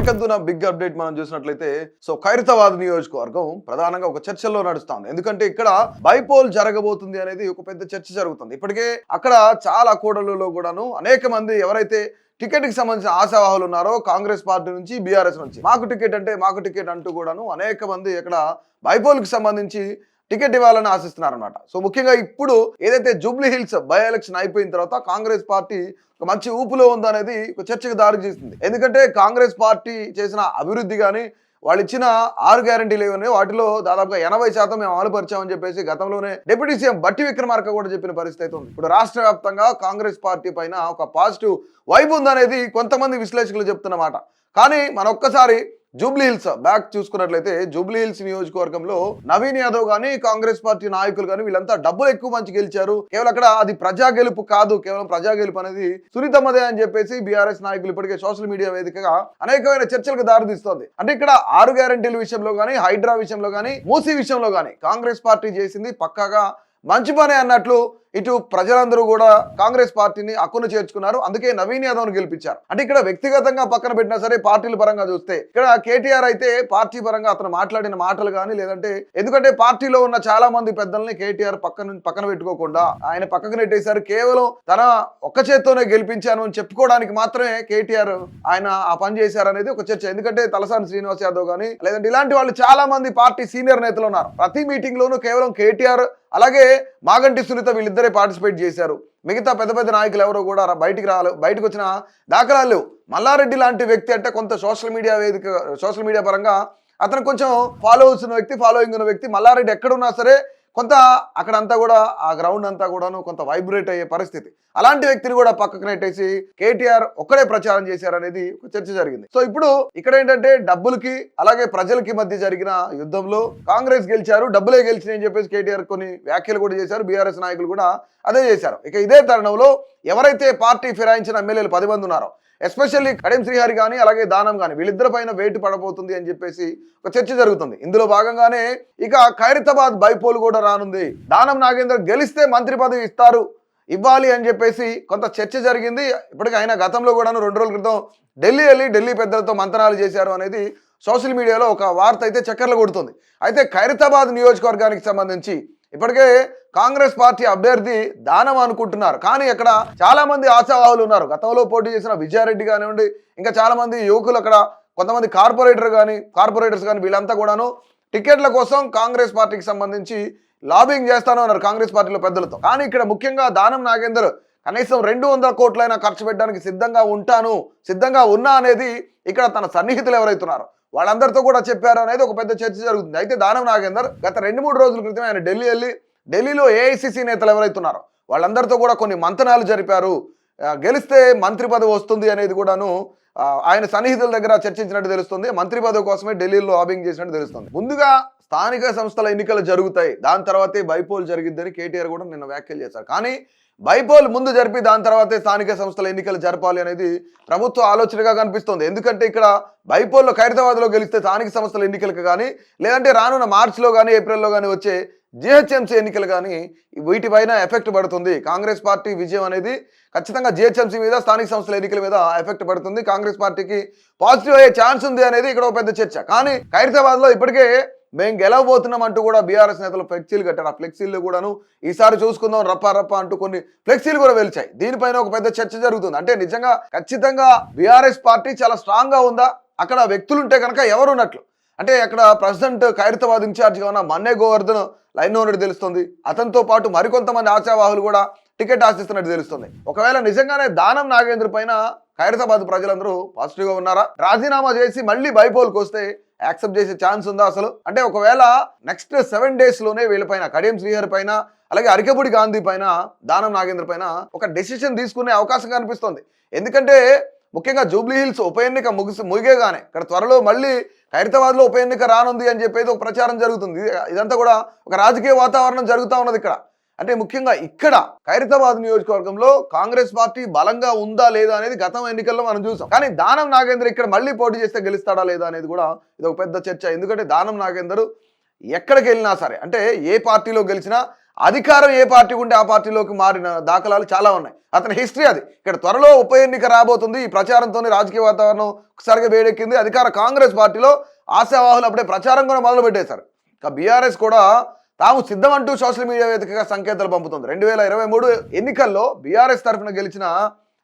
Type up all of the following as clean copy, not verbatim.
మనకందున big update మనం చూసినట్లయితే ఖైరతాబాద్ నియోజకవర్గం ప్రధానంగా ఒక చర్చల్లో నడుస్తుంది. ఎందుకంటే ఇక్కడ బైపోల్ జరగబోతుంది అనేది ఒక పెద్ద చర్చ జరుగుతుంది. ఇప్పటికే అక్కడ చాలా కూడళ్లలో కూడాను అనేక మంది ఎవరైతే టికెట్ కి సంబంధించిన ఆశావాహులు ఉన్నారో కాంగ్రెస్ పార్టీ నుంచి బీఆర్ఎస్ నుంచి మాకు టికెట్ అంటూ కూడాను అనేక మంది ఇక్కడ బైపోల్ కి సంబంధించి టికెట్ ఇవ్వాలని ఆశిస్తున్నారన్నమాట. ముఖ్యంగా ఇప్పుడు ఏదైతే జూబ్లీ హిల్స్ బై ఎలక్షన్ అయిపోయిన తర్వాత కాంగ్రెస్ పార్టీ ఒక మంచి ఊపులో ఉందనేది ఒక చర్చకు దారి తీస్తుంది. ఎందుకంటే కాంగ్రెస్ పార్టీ చేసిన అభివృద్ధి కానీ వాళ్ళు ఇచ్చిన 6 గ్యారంటీలు ఏవన్నీ వాటిలో దాదాపుగా 80% మేము అమలుపరిచామని చెప్పేసి గతంలోనే డిప్యూటీ సీఎం బట్టి విక్రమార్క కూడా చెప్పిన పరిస్థితి అయితే ఉంది. ఇప్పుడు రాష్ట్ర వ్యాప్తంగా కాంగ్రెస్ పార్టీ పైన ఒక పాజిటివ్ వైబ్ ఉందనేది కొంతమంది విశ్లేషకులు చెప్తున్నమాట. కానీ మన ఒక్కసారి జూబ్లీ హిల్స్ బ్యాక్ చూసుకున్నట్లయితే జూబ్లీ హిల్స్ నియోజకవర్గంలో నవీన్ యాదవ్ గానీ కాంగ్రెస్ పార్టీ నాయకులు కానీ వీళ్ళంతా డబ్బులు ఎక్కువ మంచి గెలిచారు. కేవలం అక్కడ అది ప్రజా గెలుపు కాదు, కేవలం ప్రజా గెలుపు అనేది సునీతమ్మదే అని చెప్పేసి బీఆర్ఎస్ నాయకులు ఇప్పటికే సోషల్ మీడియా వేదికగా అనేకమైన చర్చలకు దారితీస్తోంది. అంటే ఇక్కడ 6 గ్యారంటీల విషయంలో కానీ, హైడ్రా విషయంలో కానీ, మూసీ విషయంలో కానీ కాంగ్రెస్ పార్టీ చేసింది పక్కాగా మంచి పనే అన్నట్లు ఇటు ప్రజలందరూ కూడా కాంగ్రెస్ పార్టీని అక్కును చేర్చుకున్నారు. అందుకే నవీన్ యాదవ్ను గెలిపించారు. అంటే ఇక్కడ వ్యక్తిగతంగా పక్కన పెట్టినా సరే పార్టీల పరంగా చూస్తే ఇక్కడ కేటీఆర్ అయితే పార్టీ పరంగా అతను మాట్లాడిన మాటలు కానీ లేదంటే ఎందుకంటే పార్టీలో ఉన్న చాలా మంది పెద్దల్ని కేటీఆర్ పక్కన పెట్టుకోకుండా ఆయన పక్కకు నెట్టేశారు. కేవలం తన ఒక్క చేత్తోనే గెలిపించాను అని చెప్పుకోవడానికి మాత్రమే కేటీఆర్ ఆయన ఆ పని చేశారు అనేది ఒక చర్చ. ఎందుకంటే తలసాని శ్రీనివాస్ యాదవ్ కానీ లేదంటే ఇలాంటి వాళ్ళు చాలా మంది పార్టీ సీనియర్ నేతలు ఉన్నారు. ప్రతి మీటింగ్ లోనూ కేవలం కేటీఆర్ అలాగే మాగంటి సునీత వీళ్ళిద్దరే పార్టిసిపేట్ చేశారు. మిగతా పెద్ద పెద్ద నాయకులు ఎవరో కూడా బయటకు వచ్చిన దాఖలాలు లేవు. మల్లారెడ్డి లాంటి వ్యక్తి అంటే కొంత సోషల్ మీడియా పరంగా అతను కొంచెం ఫాలోయింగ్ ఉన్న వ్యక్తి మల్లారెడ్డి ఎక్కడున్నా సరే కొంత అక్కడంతా కూడా ఆ గ్రౌండ్ అంతా కూడాను కొంత వైబ్రేట్ అయ్యే పరిస్థితి. అలాంటి వ్యక్తిని కూడా పక్కకు నెట్టేసి కేటీఆర్ ఒక్కడే ప్రచారం చేశారనేది ఒక చర్చ జరిగింది. ఇప్పుడు ఇక్కడ ఏంటంటే డబ్బులకి అలాగే ప్రజలకి మధ్య జరిగిన యుద్ధంలో కాంగ్రెస్ గెలిచారు, డబ్బులే గెలిచినాయి అని చెప్పేసి కేటీఆర్ కొన్ని వ్యాఖ్యలు కూడా చేశారు. బీఆర్ఎస్ నాయకులు కూడా అదే చేశారు. ఇక ఇదే తరుణంలో ఎవరైతే పార్టీ ఫిరాయించిన ఎమ్మెల్యేలు 10 మంది ఉన్నారో ఎస్పెషల్లీ కడియం శ్రీహరి కానీ అలాగే దానం కానీ వీళ్ళిద్దరి పైన వేటు పడబోతుంది అని చెప్పేసి ఒక చర్చ జరుగుతుంది. ఇందులో భాగంగానే ఇక ఖైరతాబాద్ బైపోల్ కూడా రానుంది. దానం నాగేందర్ గెలిస్తే మంత్రి పదవి ఇవ్వాలి అని చెప్పేసి కొంత చర్చ జరిగింది. ఇప్పటికీ ఆయన గతంలో కూడా 2 రోజుల క్రితం ఢిల్లీ పెద్దలతో మంతనాలు చేశారు అనేది సోషల్ మీడియాలో ఒక వార్త అయితే చక్కర్లు కొడుతుంది. అయితే ఖైరతాబాద్ నియోజకవర్గానికి సంబంధించి ఇప్పటికే కాంగ్రెస్ పార్టీ అభ్యర్థి దానం అనుకుంటున్నారు. కానీ అక్కడ చాలా మంది ఆశావాహులు ఉన్నారు. గతంలో పోటీ చేసిన విజయారెడ్డి కానివ్వండి, ఇంకా చాలా మంది యువకులు అక్కడ కొంతమంది కార్పొరేటర్స్ కానీ వీళ్ళంతా కూడాను టికెట్ల కోసం కాంగ్రెస్ పార్టీకి సంబంధించి లాబింగ్ చేస్తాను అన్నారు కాంగ్రెస్ పార్టీలో పెద్దలతో. కానీ ఇక్కడ ముఖ్యంగా దానం నాగేందర్ కనీసం 200 కోట్లైనా ఖర్చు పెట్టడానికి సిద్ధంగా ఉన్నా అనేది ఇక్కడ తన సన్నిహితులు ఎవరైతున్నారో వాళ్ళందరితో కూడా చెప్పారు అనేది ఒక పెద్ద చర్చ జరుగుతుంది. అయితే దానం నాగేందర్ గత 2-3 రోజుల క్రితం ఆయన ఢిల్లీలో ఏఐసిసి నేతలు ఎవరైతున్నారో వాళ్ళందరితో కూడా కొన్ని మంతనాలు జరిపారు. గెలిస్తే మంత్రి పదవి వస్తుంది అనేది కూడాను ఆయన సన్నిహితుల దగ్గర చర్చించినట్టు తెలుస్తుంది. మంత్రి పదవి కోసమే ఢిల్లీలో లాబింగ్ చేసినట్టు తెలుస్తుంది. ముందుగా స్థానిక సంస్థల ఎన్నికలు జరుగుతాయి, దాని తర్వాతే బైపోల్ జరిగిద్దని కేటీఆర్ కూడా నిన్న వ్యాఖ్యలు చేశారు. కానీ బైపోల్ ముందు జరిపి దాని తర్వాతే స్థానిక సంస్థల ఎన్నికలు జరపాలి అనేది ప్రభుత్వ ఆలోచనగా కనిపిస్తుంది. ఎందుకంటే ఇక్కడ బైపోల్లో ఖైరతాబాద్లో గెలిస్తే స్థానిక సంస్థల ఎన్నికలకు కానీ లేదంటే రానున్న మార్చిలో కానీ ఏప్రిల్లో కానీ వచ్చే జిహెచ్ఎంసీ ఎన్నికలు కానీ వీటిపైన ఎఫెక్ట్ పడుతుంది. కాంగ్రెస్ పార్టీ విజయం అనేది ఖచ్చితంగా జిహెచ్ఎంసీ మీద స్థానిక సంస్థల ఎన్నికల మీద ఎఫెక్ట్ పడుతుంది. కాంగ్రెస్ పార్టీకి పాజిటివ్ అయ్యే ఛాన్స్ ఉంది అనేది ఇక్కడ ఒక పెద్ద చర్చ. కానీ ఖైరతాబాద్లో ఇప్పటికే మేము గెలవబోతున్నాం అంటూ కూడా బీఆర్ఎస్ నేతలు ఫ్లెక్సీలు కట్టారు. ఆ ఫ్లెక్సీలు కూడాను ఈసారి చూసుకుందాం రప్ప అంటూ కొన్ని ఫ్లెక్సీలు కూడా వెలిచాయి. దీనిపైన ఒక పెద్ద చర్చ జరుగుతుంది. అంటే నిజంగా ఖచ్చితంగా బీఆర్ఎస్ పార్టీ చాలా స్ట్రాంగ్ గా ఉందా, అక్కడ వ్యక్తులు ఉంటే కనుక ఎవరు ఉన్నట్లు. అంటే అక్కడ ప్రెసిడెంట్ ఖైరతాబాద్ ఇన్ఛార్జ్గా ఉన్న మన్నే గోవర్ధన్ లైన్లో ఉన్నట్టు తెలుస్తుంది. అతనితో పాటు మరికొంతమంది ఆశావాహులు కూడా టికెట్ ఆశిస్తున్నట్టు తెలుస్తుంది. ఒకవేళ నిజంగానే దానం నాగేంద్ర పైన ఖైరతాబాద్ ప్రజలందరూ పాజిటివ్గా ఉన్నారా, రాజీనామా చేసి మళ్ళీ బైపోల్కి వస్తే యాక్సెప్ట్ చేసే ఛాన్స్ ఉందా అసలు? అంటే ఒకవేళ నెక్స్ట్ 7 days లోనే వీళ్ళపైన కడియం శ్రీహరి పైన అలాగే అరికపూడి గాంధీ పైన దానం నాగేంద్ర పైన ఒక డెసిషన్ తీసుకునే అవకాశం కనిపిస్తుంది. ఎందుకంటే ముఖ్యంగా జూబ్లీ హిల్స్ ఉప ఎన్నిక ముగియగానే ఇక్కడ త్వరలో మళ్ళీ ఖైరతాబాద్లో ఉప ఎన్నిక రానుంది అని చెప్పేది ఒక ప్రచారం జరుగుతుంది. ఇదంతా కూడా ఒక రాజకీయ వాతావరణం జరుగుతూ ఉన్నది ఇక్కడ. అంటే ముఖ్యంగా ఇక్కడ ఖైరతాబాద్ నియోజకవర్గంలో కాంగ్రెస్ పార్టీ బలంగా ఉందా లేదా అనేది గతం ఎన్నికల్లో మనం చూసాం. కానీ దానం నాగేందర్ ఇక్కడ మళ్ళీ పోటీ చేస్తే గెలుస్తాడా లేదా అనేది కూడా ఇది ఒక పెద్ద చర్చ. ఎందుకంటే దానం నాగేందర్ ఎక్కడికి వెళ్ళినా సరే అంటే ఏ పార్టీలో గెలిచినా అధికారం ఏ పార్టీ ఉంటే ఆ పార్టీలోకి మారిన దాఖలాలు చాలా ఉన్నాయి. అతని హిస్టరీ అది. ఇక్కడ త్వరలో ఉప ఎన్నిక రాబోతుంది. ఈ ప్రచారంతోనే రాజకీయ వాతావరణం ఒకసారిగా వేడెక్కింది. అధికార కాంగ్రెస్ పార్టీలో ఆశావాహులు అప్పుడే ప్రచారం కూడా మొదలు పెట్టేశారు. ఇక బీఆర్ఎస్ కూడా తాము సిద్ధమంటూ సోషల్ మీడియా వేదికగా సంకేతాలు పంపుతుంది. 2023 ఎన్నికల్లో బీఆర్ఎస్ తరఫున గెలిచిన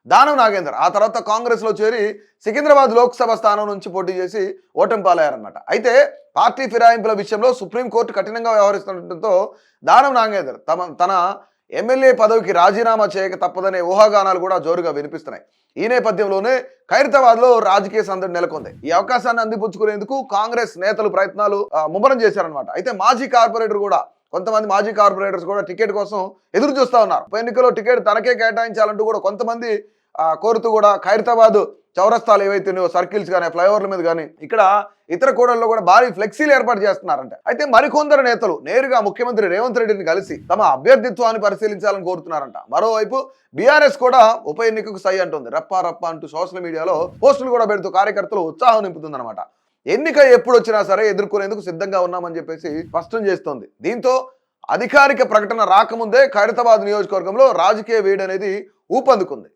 దానం నాగేందర్ ఆ తర్వాత కాంగ్రెస్లో చేరి సికింద్రాబాద్ లోక్సభ స్థానం నుంచి పోటీ చేసి ఓటమి పాలయ్యారన్నమాట. అయితే పార్టీ ఫిరాయింపుల విషయంలో సుప్రీంకోర్టు కఠినంగా వ్యవహరిస్తుండటంతో దానం నాగేందర్ తన ఎమ్మెల్యే పదవికి రాజీనామా చేయక తప్పదనే ఊహాగానాలు కూడా జోరుగా వినిపిస్తున్నాయి. ఈ నేపథ్యంలోనే ఖైరతాబాద్లో రాజకీయ సందడి నెలకొంది. ఈ అవకాశాన్ని అందిపుచ్చుకునేందుకు కాంగ్రెస్ నేతలు ప్రయత్నాలు ముమ్మరం చేశారనమాట. అయితే కొంతమంది మాజీ కార్పొరేటర్స్ కూడా టికెట్ కోసం ఎదురు చూస్తూ ఉన్నారు. ఉప ఎన్నికలో టికెట్ తనకే కేటాయించాలంటూ కూడా కొంతమంది కోరుతూ కూడా ఖైరతాబాద్ చౌరస్తాలు ఏవైతే సర్కిల్స్ కానీ ఫ్లైఓవర్ల మీద కానీ ఇక్కడ ఇతర కూడల్లో కూడా భారీ ఫ్లెక్సీలు ఏర్పాటు చేస్తున్నారంట. అయితే మరికొందరు నేతలు నేరుగా ముఖ్యమంత్రి రేవంత్ రెడ్డిని కలిసి తమ అభ్యర్థిత్వాన్ని పరిశీలించాలని కోరుతున్నారంట. మరోవైపు బీఆర్ఎస్ కూడా ఉప ఎన్నికకు సై అంటుంది. రప్పా రప్పా అంటూ సోషల్ మీడియాలో పోస్టులు కూడా పెడుతూ కార్యకర్తలు ఉత్సాహం నింపుతుందన్నమాట. ఎన్నిక ఎప్పుడు వచ్చినా సరే ఎదుర్కొనేందుకు సిద్ధంగా ఉన్నామని చెప్పేసి స్పష్టం చేస్తోంది. దీంతో అధికారిక ప్రకటన రాకముందే ఖైరతాబాద్ నియోజకవర్గంలో రాజకీయ వేడి అనేది ఊపందుకుంది.